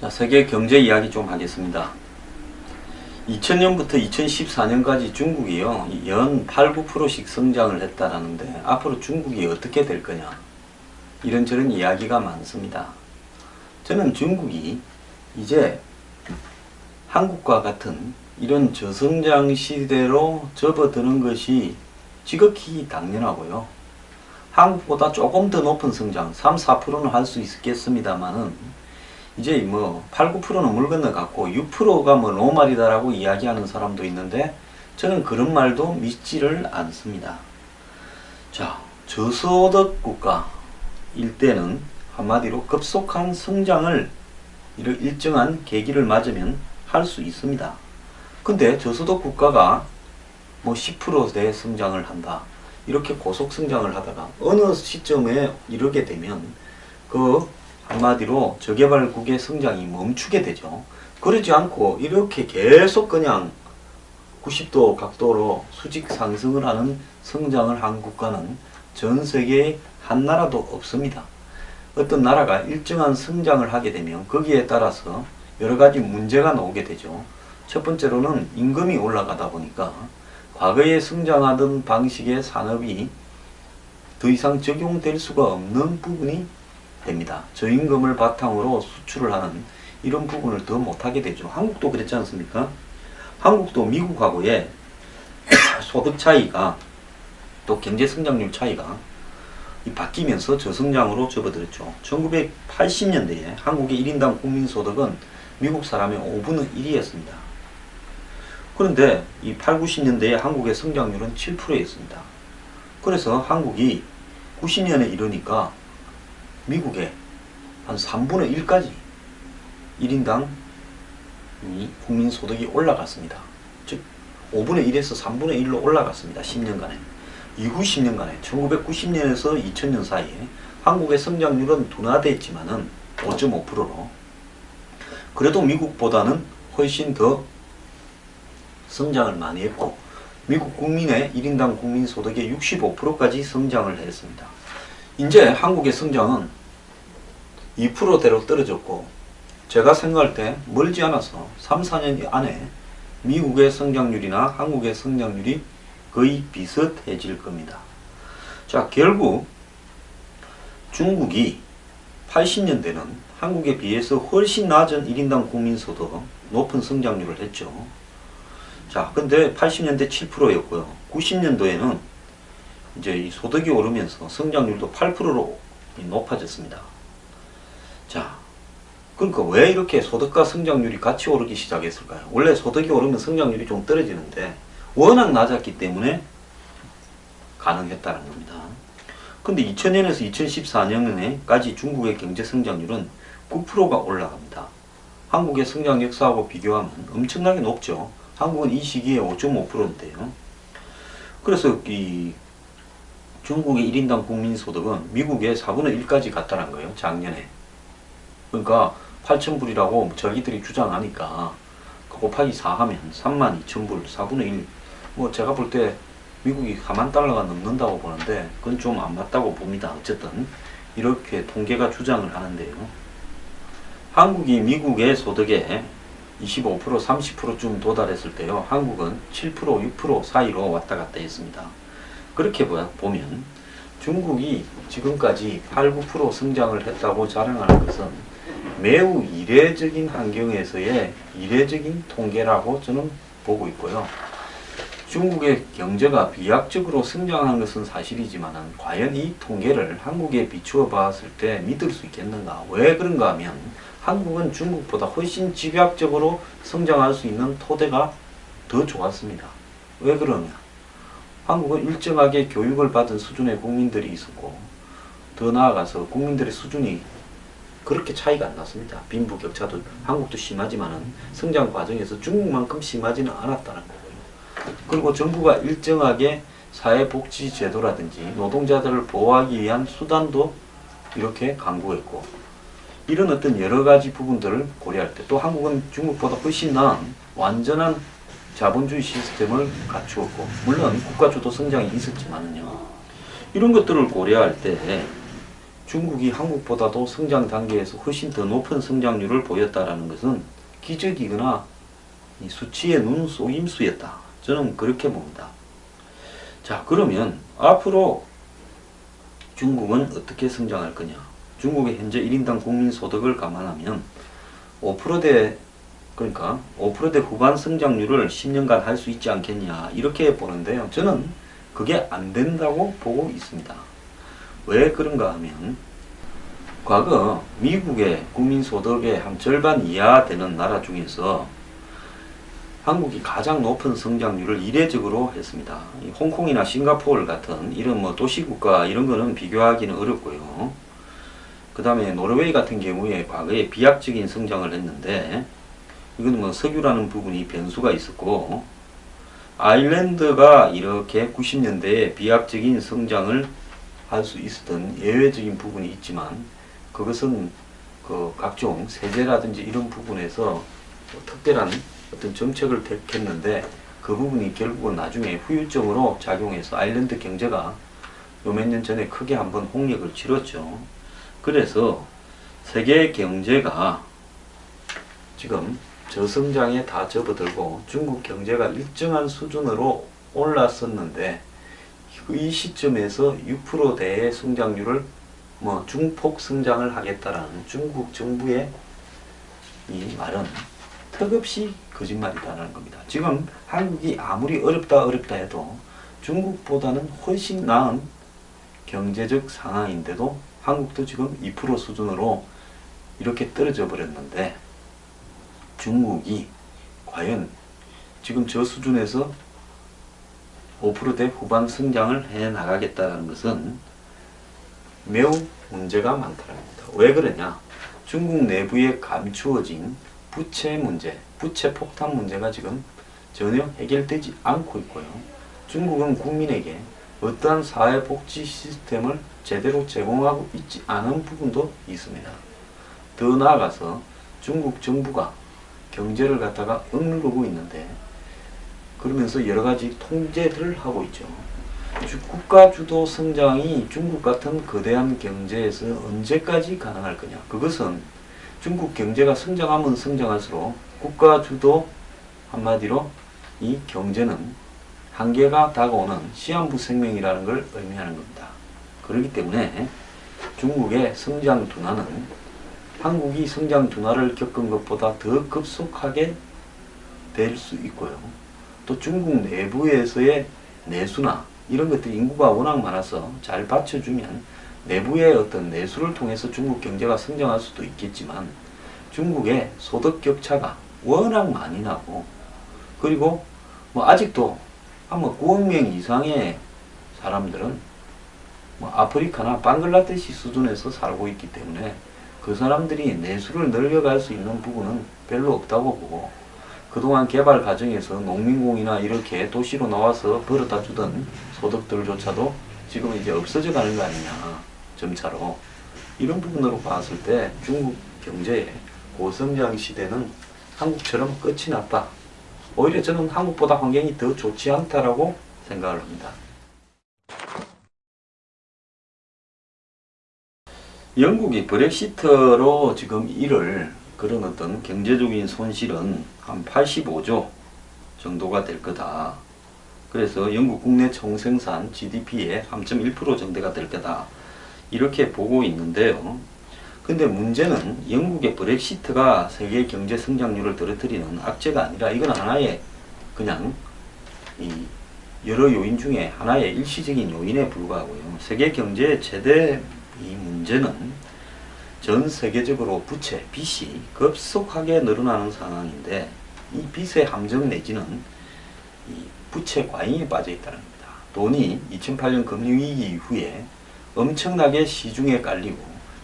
자, 세계 경제 이야기 좀 하겠습니다. 2000년부터 2014년까지 중국이요, 연 8, 9%씩 성장을 했다라는데 앞으로 중국이 어떻게 될 거냐, 이런저런 이야기가 많습니다. 저는 중국이 이제 한국과 같은 이런 저성장 시대로 접어드는 것이 지극히 당연하고요. 한국보다 조금 더 높은 성장, 3, 4%는 할 수 있겠습니다만은 이제 뭐 8, 9%는 물 건너갔고 6%가 뭐 노말이다라고 이야기하는 사람도 있는데 저는 그런 말도 믿지를 않습니다. 자, 저소득 국가일 때는 한마디로 급속한 성장을 이런 일정한 계기를 맞으면 할 수 있습니다. 근데 저소득 국가가 뭐 10%대 성장을 한다, 이렇게 고속 성장을 하다가 어느 시점에 이르게 되면 그 한마디로 저개발국의 성장이 멈추게 되죠. 그러지 않고 이렇게 계속 그냥 90도 각도로 수직 상승을 하는 성장을 한 국가는 전 세계에 한 나라도 없습니다. 어떤 나라가 일정한 성장을 하게 되면 거기에 따라서 여러 가지 문제가 나오게 되죠. 첫 번째로는 임금이 올라가다 보니까 과거에 성장하던 방식의 산업이 더 이상 적용될 수가 없는 부분이 됩니다. 저임금을 바탕으로 수출을 하는 이런 부분을 더 못하게 되죠. 한국도 그랬지 않습니까? 한국도 미국하고의 소득 차이가 또 경제 성장률 차이가 바뀌면서 저성장으로 접어들었죠. 1980년대에 한국의 1인당 국민소득은 미국 사람의 5분의 1이었습니다. 그런데 이 8, 90년대에 한국의 성장률은 7%였습니다. 그래서 한국이 90년에 이르니까 미국의 한 3분의 1까지 1인당 국민소득이 올라갔습니다. 즉 5분의 1에서 3분의 1로 올라갔습니다. 10년간에. 이후 10년간에 1990년에서 2000년 사이에 한국의 성장률은 둔화됐지만은 5.5%로 그래도 미국보다는 훨씬 더 성장을 많이 했고 미국 국민의 1인당 국민소득의 65%까지 성장을 했습니다. 이제 한국의 성장은 2%대로 떨어졌고 제가 생각할 때 멀지 않아서 3, 4년 안에 미국의 성장률이나 한국의 성장률이 거의 비슷해질 겁니다. 자, 결국 중국이 80년대는 한국에 비해서 훨씬 낮은 1인당 국민소득 높은 성장률을 했죠. 자, 근데 80년대 7%였고요. 90년도에는 이제 이 소득이 오르면서 성장률도 8%로 높아졌습니다. 자, 그러니까 왜 이렇게 소득과 성장률이 같이 오르기 시작했을까요? 원래 소득이 오르면 성장률이 좀 떨어지는데 워낙 낮았기 때문에 가능했다는 겁니다. 근데 2000년에서 2014년에까지 중국의 경제 성장률은 9%가 올라갑니다. 한국의 성장 역사하고 비교하면 엄청나게 높죠. 한국은 이 시기에 5.5%인데요. 그래서 이 중국의 1인당 국민소득은 미국의 4분의 1까지 갔다는 거예요. 작년에. 그러니까 8,000불이라고 자기들이 주장하니까 곱하기 4 하면 32,000불, 4분의 1. 뭐 제가 볼 때 미국이 4만 달러가 넘는다고 보는데 그건 좀 안 맞다고 봅니다. 어쨌든 이렇게 통계가 주장을 하는데요. 한국이 미국의 소득에 25%, 30%쯤 도달했을 때요. 한국은 7%, 6% 사이로 왔다 갔다 했습니다. 그렇게 보면 중국이 지금까지 8, 9% 성장을 했다고 자랑하는 것은 매우 이례적인 환경에서의 이례적인 통계라고 저는 보고 있고요. 중국의 경제가 비약적으로 성장한 것은 사실이지만 과연 이 통계를 한국에 비추어 봤을 때 믿을 수 있겠는가? 왜 그런가 하면 한국은 중국보다 훨씬 집약적으로 성장할 수 있는 토대가 더 좋았습니다. 왜 그러냐? 한국은 일정하게 교육을 받은 수준의 국민들이 있었고 더 나아가서 국민들의 수준이 그렇게 차이가 안 났습니다. 빈부격차도 한국도 심하지만은 성장 과정에서 중국만큼 심하지는 않았다는 거고요. 그리고 정부가 일정하게 사회복지제도라든지 노동자들을 보호하기 위한 수단도 이렇게 강구했고 이런 어떤 여러 가지 부분들을 고려할 때 또 한국은 중국보다 훨씬 나은 완전한 자본주의 시스템을 갖추었고 물론 국가주도 성장이 있었지만은요. 이런 것들을 고려할 때 중국이 한국보다도 성장 단계에서 훨씬 더 높은 성장률을 보였다라는 것은 기적이거나 이 수치의 눈 속임수였다. 저는 그렇게 봅니다. 자, 그러면 앞으로 중국은 어떻게 성장할 거냐? 중국의 현재 1인당 국민소득을 감안하면 5%대, 그러니까 5%대 후반 성장률을 10년간 할 수 있지 않겠냐, 이렇게 보는데요. 저는 그게 안 된다고 보고 있습니다. 왜 그런가 하면 과거 미국의 국민소득의 한 절반 이하 되는 나라 중에서 한국이 가장 높은 성장률을 이례적으로 했습니다. 홍콩이나 싱가포르 같은 이런 뭐 도시국가 이런 거는 비교하기는 어렵고요. 그 다음에 노르웨이 같은 경우에 과거에 비약적인 성장을 했는데 이건 뭐 석유라는 부분이 변수가 있었고, 아일랜드가 이렇게 90년대에 비약적인 성장을 할 수 있었던 예외적인 부분이 있지만 그것은 그 각종 세제라든지 이런 부분에서 특별한 어떤 정책을 택했는데 그 부분이 결국은 나중에 후유증으로 작용해서 아일랜드 경제가 요 몇 년 전에 크게 한번 홍역을 치렀죠. 그래서 세계 경제가 지금 저성장에 다 접어들고 중국 경제가 일정한 수준으로 올랐었는데 이 시점에서 6%대의 성장률을 뭐 중폭 성장을 하겠다라는 중국 정부의 이 말은 턱없이 거짓말이다라는 겁니다. 지금 한국이 아무리 어렵다 해도 중국보다는 훨씬 나은 경제적 상황인데도 한국도 지금 2% 수준으로 이렇게 떨어져 버렸는데 중국이 과연 지금 저 수준에서 5%대 후반 성장을 해 나가겠다는 것은 매우 문제가 많다랍니다. 왜 그러냐? 중국 내부에 감추어진 부채 문제, 부채 폭탄 문제가 지금 전혀 해결되지 않고 있고요. 중국은 국민에게 어떠한 사회복지 시스템을 제대로 제공하고 있지 않은 부분도 있습니다. 더 나아가서 중국 정부가 경제를 갖다가 억누르고 있는데 그러면서 여러 가지 통제들을 하고 있죠. 국가 주도 성장이 중국 같은 거대한 경제에서 언제까지 가능할 거냐? 그것은 중국 경제가 성장하면 성장할수록 국가 주도, 한마디로 이 경제는 한계가 다가오는 시한부 생명이라는 걸 의미하는 겁니다. 그렇기 때문에 중국의 성장 둔화는 한국이 성장 둔화를 겪은 것보다 더 급속하게 될 수 있고요. 또 중국 내부에서의 내수나 이런 것들이 인구가 워낙 많아서 잘 받쳐주면 내부의 어떤 내수를 통해서 중국 경제가 성장할 수도 있겠지만 중국의 소득 격차가 워낙 많이 나고 그리고 뭐 아직도 아마 9억 명 이상의 사람들은 뭐 아프리카나 방글라데시 수준에서 살고 있기 때문에 그 사람들이 내수를 늘려갈 수 있는 부분은 별로 없다고 보고 그동안 개발 과정에서 농민공이나 이렇게 도시로 나와서 벌어다 주던 소득들조차도 지금 이제 없어져 가는 거 아니냐, 점차로. 이런 부분으로 봤을 때 중국 경제의 고성장 시대는 한국처럼 끝이 났다. 오히려 저는 한국보다 환경이 더 좋지 않다라고 생각을 합니다. 영국이 브렉시트로 지금 이를 그런 어떤 경제적인 손실은 한 85조 정도가 될 거다. 그래서 영국 국내 총생산 GDP의 3.1% 정도가 될 거다. 이렇게 보고 있는데요. 근데 문제는 영국의 브렉시트가 세계 경제 성장률을 떨어뜨리는 악재가 아니라 이건 하나의 그냥 이 여러 요인 중에 하나의 일시적인 요인에 불과하고요. 세계 경제의 최대 이 문제는 전 세계적으로 부채, 빚이 급속하게 늘어나는 상황인데 이 빚의 함정 내지는 이 부채 과잉에 빠져 있다는 겁니다. 돈이 2008년 금융위기 이후에 엄청나게 시중에 깔리고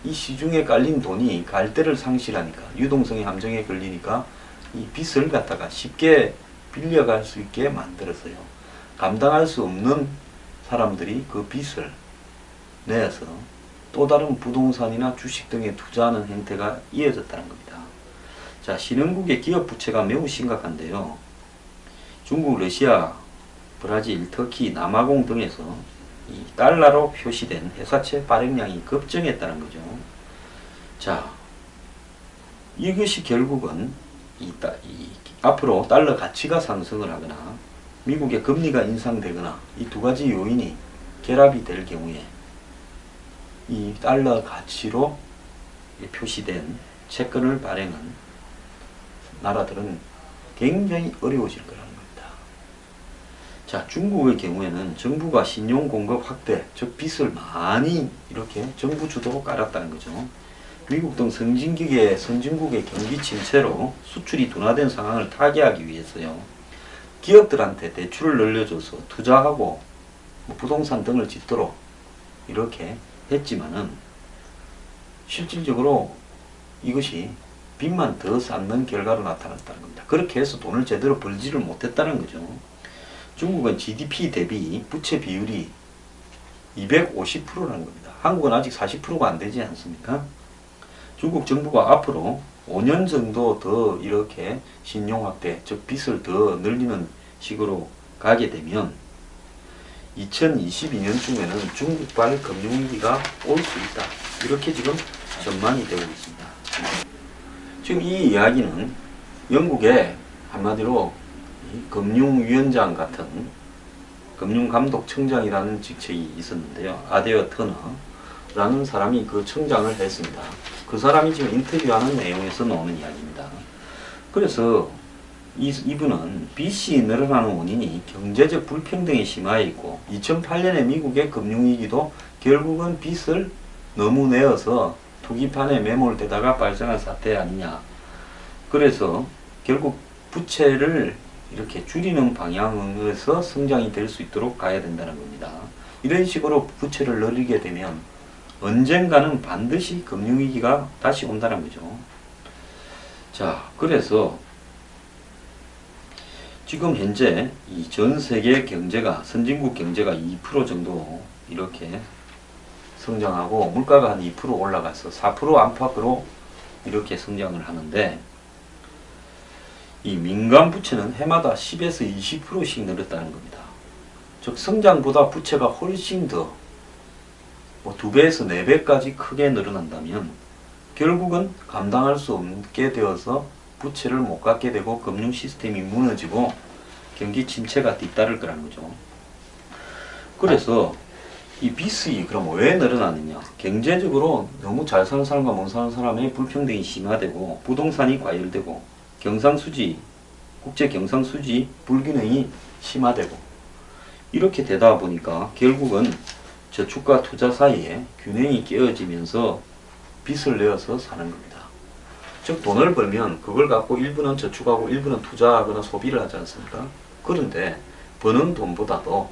이 시중에 깔린 돈이 갈대를 상실하니까 유동성의 함정에 걸리니까 이 빚을 갖다가 쉽게 빌려갈 수 있게 만들었어요. 감당할 수 없는 사람들이 그 빚을 내서 또 다른 부동산이나 주식 등에 투자하는 행태가 이어졌다는 겁니다. 자, 신흥국의 기업 부채가 매우 심각한데요. 중국, 러시아, 브라질, 터키, 남아공 등에서 이 달러로 표시된 회사채 발행량이 급증했다는 거죠. 자, 이것이 결국은 앞으로 달러 가치가 상승을 하거나 미국의 금리가 인상되거나 이 두 가지 요인이 결합이 될 경우에 이 달러 가치로 표시된 채권을 발행한 나라들은 굉장히 어려워질 거라는 겁니다. 자, 중국의 경우에는 정부가 신용 공급 확대, 즉 빚을 많이 이렇게 정부 주도로 깔았다는 거죠. 미국 등 선진국의 경기 침체로 수출이 둔화된 상황을 타개하기 위해서요. 기업들한테 대출을 늘려줘서 투자하고 부동산 등을 짓도록 이렇게 했지만은 실질적으로 이것이 빚만 더 쌓는 결과로 나타났다는 겁니다. 그렇게 해서 돈을 제대로 벌지를 못했다는 거죠. 중국은 GDP 대비 부채 비율이 250%라는 겁니다. 한국은 아직 40%가 안 되지 않습니까? 중국 정부가 앞으로 5년 정도 더 이렇게 신용 확대, 즉 빚을 더 늘리는 식으로 가게 되면 2022년쯤에는 중국발 금융위기가 올 수 있다. 이렇게 지금 전망이 되고 있습니다. 지금 이 이야기는 영국의 한마디로 금융위원장 같은 금융감독청장이라는 직책이 있었는데요. 아데어 터너라는 사람이 그 청장을 했습니다. 그 사람이 지금 인터뷰하는 내용에서 나오는 이야기입니다. 그래서 이분은 빚이 늘어나는 원인이 경제적 불평등이 심화해 있고 2008년에 미국의 금융위기도 결국은 빚을 너무 내어서 투기판에 매몰되다가 발생한 사태 아니냐. 그래서 결국 부채를 이렇게 줄이는 방향에서 성장이 될 수 있도록 가야 된다는 겁니다. 이런 식으로 부채를 늘리게 되면 언젠가는 반드시 금융위기가 다시 온다는 거죠. 자, 그래서 지금 현재 이 전 세계 경제가, 선진국 경제가 2% 정도 이렇게 성장하고 물가가 한 2% 올라가서 4% 안팎으로 이렇게 성장을 하는데 이 민간 부채는 해마다 10에서 20%씩 늘었다는 겁니다. 즉 성장보다 부채가 훨씬 더 2배에서 4배까지 크게 늘어난다면 결국은 감당할 수 없게 되어서 부채를 못 갚게 되고 금융 시스템이 무너지고 경기 침체가 뒤따를 거라는 거죠. 그래서 이 빚이 그럼 왜 늘어나느냐? 경제적으로 너무 잘 사는 사람과 못 사는 사람의 불평등이 심화되고 부동산이 과열되고 국제 경상수지 불균형이 심화되고 이렇게 되다 보니까 결국은 저축과 투자 사이에 균형이 깨어지면서 빚을 내어서 사는 겁니다. 즉 돈을 벌면 그걸 갖고 일부는 저축하고 일부는 투자하거나 소비를 하지 않습니까? 그런데 버는 돈보다도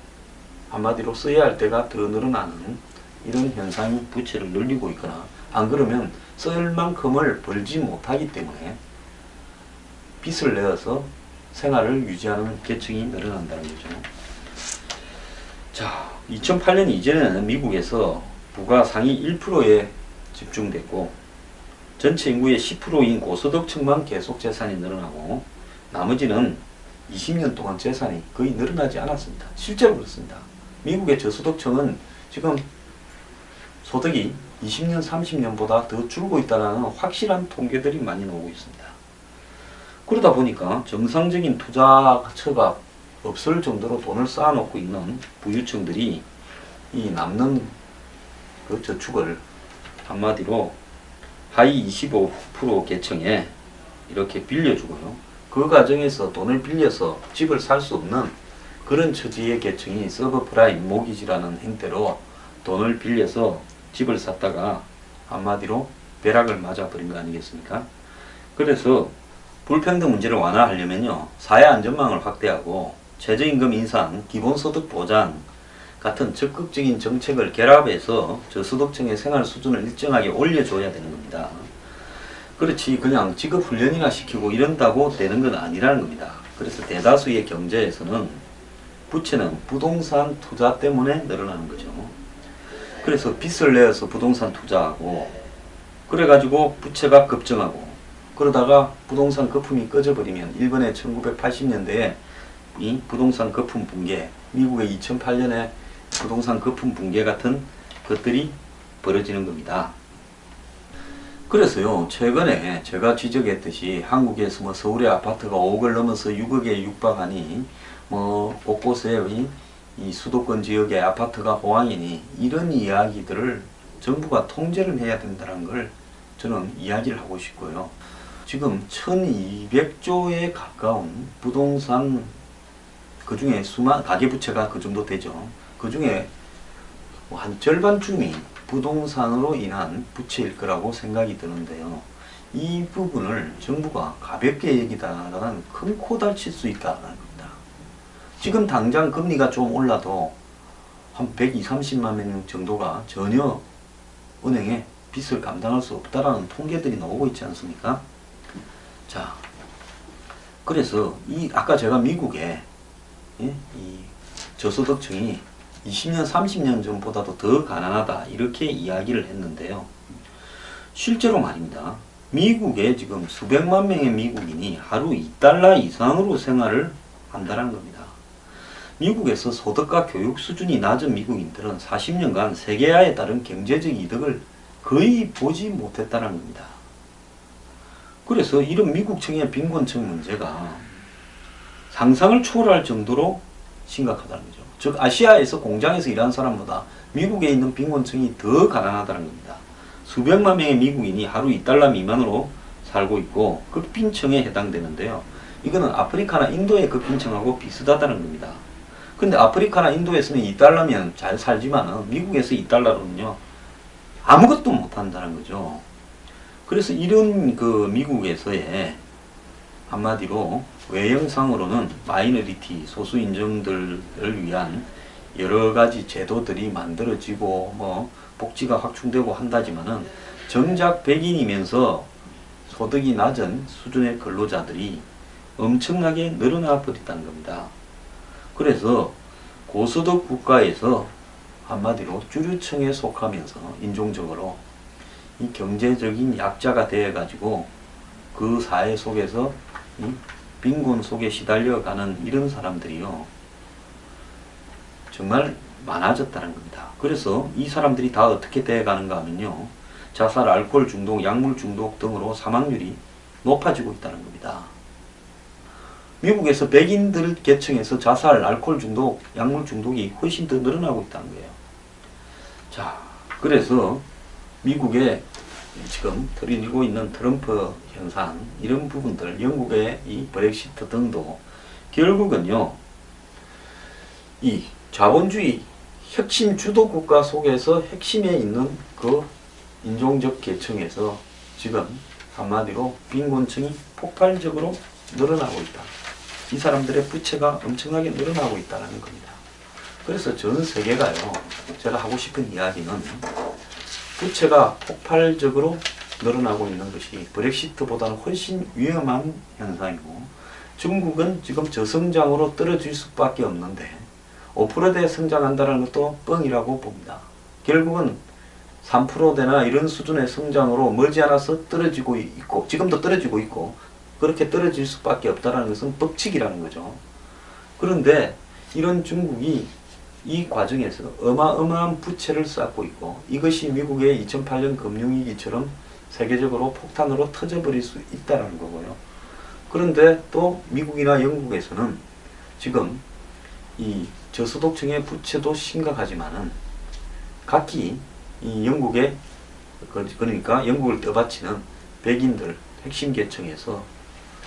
한마디로 써야 할 때가 더 늘어나는 이런 현상이 부채를 늘리고 있거나 안 그러면 쓸 만큼을 벌지 못하기 때문에 빚을 내어서 생활을 유지하는 계층이 늘어난다는 거죠. 자, 2008년 이전에는 미국에서 부가 상위 1%에 집중됐고 전체 인구의 10%인 고소득층만 계속 재산이 늘어나고 나머지는 20년 동안 재산이 거의 늘어나지 않았습니다. 실제로 그렇습니다. 미국의 저소득층은 지금 소득이 20년, 30년보다 더 줄고 있다는 확실한 통계들이 많이 나오고 있습니다. 그러다 보니까 정상적인 투자처가 없을 정도로 돈을 쌓아놓고 있는 부유층들이 이 남는 그 저축을 한마디로 하위 25% 계층에 이렇게 빌려주고요. 그 과정에서 돈을 빌려서 집을 살 수 없는 그런 처지의 계층이 서브프라임 모기지라는 형태로 돈을 빌려서 집을 샀다가 한마디로 벼락을 맞아버린 거 아니겠습니까? 그래서 불평등 문제를 완화하려면요, 사회 안전망을 확대하고 최저임금 인상, 기본소득 보장 같은 적극적인 정책을 결합해서 저소득층의 생활 수준을 일정하게 올려줘야 되는 겁니다. 그렇지 그냥 직업훈련이나 시키고 이런다고 되는 건 아니라는 겁니다. 그래서 대다수의 경제에서는 부채는 부동산 투자 때문에 늘어나는 거죠. 그래서 빚을 내어서 부동산 투자하고 그래가지고 부채가 급증하고 그러다가 부동산 거품이 꺼져버리면 일본의 1980년대에 이 부동산 거품 붕괴, 미국의 2008년에 부동산 거품 붕괴 같은 것들이 벌어지는 겁니다. 그래서요, 최근에 제가 지적했듯이 한국에서 뭐 서울의 아파트가 5억을 넘어서 6억에 육박하니 뭐 곳곳에 이 수도권 지역의 아파트가 호황이니 이런 이야기들을 정부가 통제를 해야 된다는 걸 저는 이야기를 하고 싶고요. 지금 1200조에 가까운 부동산, 그 중에 가계부채가 그 정도 되죠. 그 중에 한 절반쯤이 부동산으로 인한 부채일 거라고 생각이 드는데요. 이 부분을 정부가 가볍게 여기다가는 큰 코 다칠 수 있다는 겁니다. 지금 당장 금리가 좀 올라도 한 120, 30만 명 정도가 전혀 은행에 빚을 감당할 수 없다라는 통계들이 나오고 있지 않습니까? 자, 그래서 아까 제가 미국에 이 저소득층이 20년, 30년 전보다도 더 가난하다 이렇게 이야기를 했는데요. 실제로 말입니다. 미국에 지금 수백만 명의 미국인이 하루 2달러 이상으로 생활을 한다는 겁니다. 미국에서 소득과 교육 수준이 낮은 미국인들은 40년간 세계화에 따른 경제적 이득을 거의 보지 못했다는 겁니다. 그래서 이런 미국층의 빈곤층 문제가 상상을 초월할 정도로 심각하다는 거죠. 즉 아시아에서 공장에서 일하는 사람보다 미국에 있는 빈곤층이 더 가난하다는 겁니다. 수백만 명의 미국인이 하루 2달러 미만으로 살고 있고 극빈층에 해당되는데요. 이거는 아프리카나 인도의 극빈층하고 비슷하다는 겁니다. 근데 아프리카나 인도에서는 2달러면 잘 살지만 미국에서 2달러로는요 아무것도 못한다는 거죠. 그래서 이런 그 미국에서의 한마디로 외형상으로는 마이너리티 소수 인종들을 위한 여러 가지 제도들이 만들어지고 뭐 복지가 확충되고 한다지만은 정작 백인이면서 소득이 낮은 수준의 근로자들이 엄청나게 늘어나 버렸다는 겁니다. 그래서 고소득 국가에서 한마디로 주류층에 속하면서 인종적으로 이 경제적인 약자가 되어 가지고 그 사회 속에서 이 빈곤 속에 시달려가는 이런 사람들이요 정말 많아졌다는 겁니다. 그래서 이 사람들이 다 어떻게 되어가는가 하면요 자살, 알코올 중독, 약물 중독 등으로 사망률이 높아지고 있다는 겁니다. 미국에서 백인들 계층에서 자살, 알코올 중독, 약물 중독이 훨씬 더 늘어나고 있다는 거예요. 자, 그래서 미국에 지금 들이고 있는 트럼프 현상, 이런 부분들, 영국의 이 브렉시트 등도 결국은요, 이 자본주의 혁신 주도 국가 속에서 핵심에 있는 그 인종적 계층에서 지금 한마디로 빈곤층이 폭발적으로 늘어나고 있다. 이 사람들의 부채가 엄청나게 늘어나고 있다는 겁니다. 그래서 전 세계가요, 제가 하고 싶은 이야기는 부채가 폭발적으로 늘어나고 있는 것이 브렉시트보다는 훨씬 위험한 현상이고 중국은 지금 저성장으로 떨어질 수밖에 없는데 5%대 성장한다는 것도 뻥이라고 봅니다. 결국은 3%대나 이런 수준의 성장으로 머지않아서 떨어지고 있고 지금도 떨어지고 있고 그렇게 떨어질 수밖에 없다는 것은 법칙이라는 거죠. 그런데 이런 중국이 이 과정에서 어마어마한 부채를 쌓고 있고 이것이 미국의 2008년 금융위기처럼 세계적으로 폭탄으로 터져버릴 수 있다는 거고요. 그런데 또 미국이나 영국에서는 지금 이 저소득층의 부채도 심각하지만은 각기 이 영국의 그러니까 영국을 떠받치는 백인들 핵심 계층에서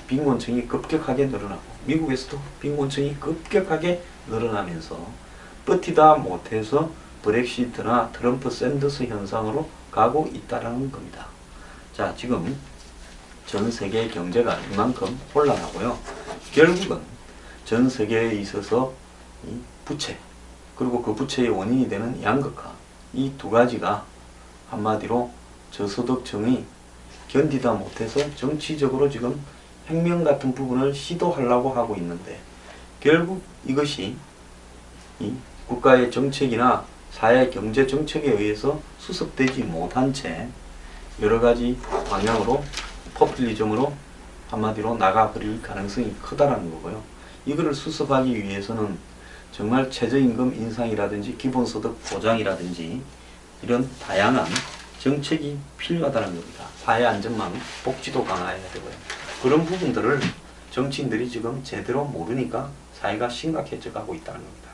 빈곤층이 급격하게 늘어나고 미국에서도 빈곤층이 급격하게 늘어나면서 버티다 못해서 브렉시트나 트럼프 샌더스 현상으로 가고 있다는 겁니다. 자, 지금 전 세계 경제가 이만큼 혼란하고요. 결국은 전 세계에 있어서 이 부채 그리고 그 부채의 원인이 되는 양극화 이 두 가지가 한마디로 저소득층이 견디다 못해서 정치적으로 지금 혁명 같은 부분을 시도하려고 하고 있는데 결국 이것이 이 국가의 정책이나 사회 경제 정책에 의해서 수습되지 못한 채 여러 가지 방향으로 포퓰리즘으로 한마디로 나가버릴 가능성이 크다라는 거고요. 이거를 수습하기 위해서는 정말 최저임금 인상이라든지 기본소득 보장이라든지 이런 다양한 정책이 필요하다는 겁니다. 사회 안전망, 복지도 강화해야 되고요. 그런 부분들을 정치인들이 지금 제대로 모르니까 사회가 심각해져 가고 있다는 겁니다.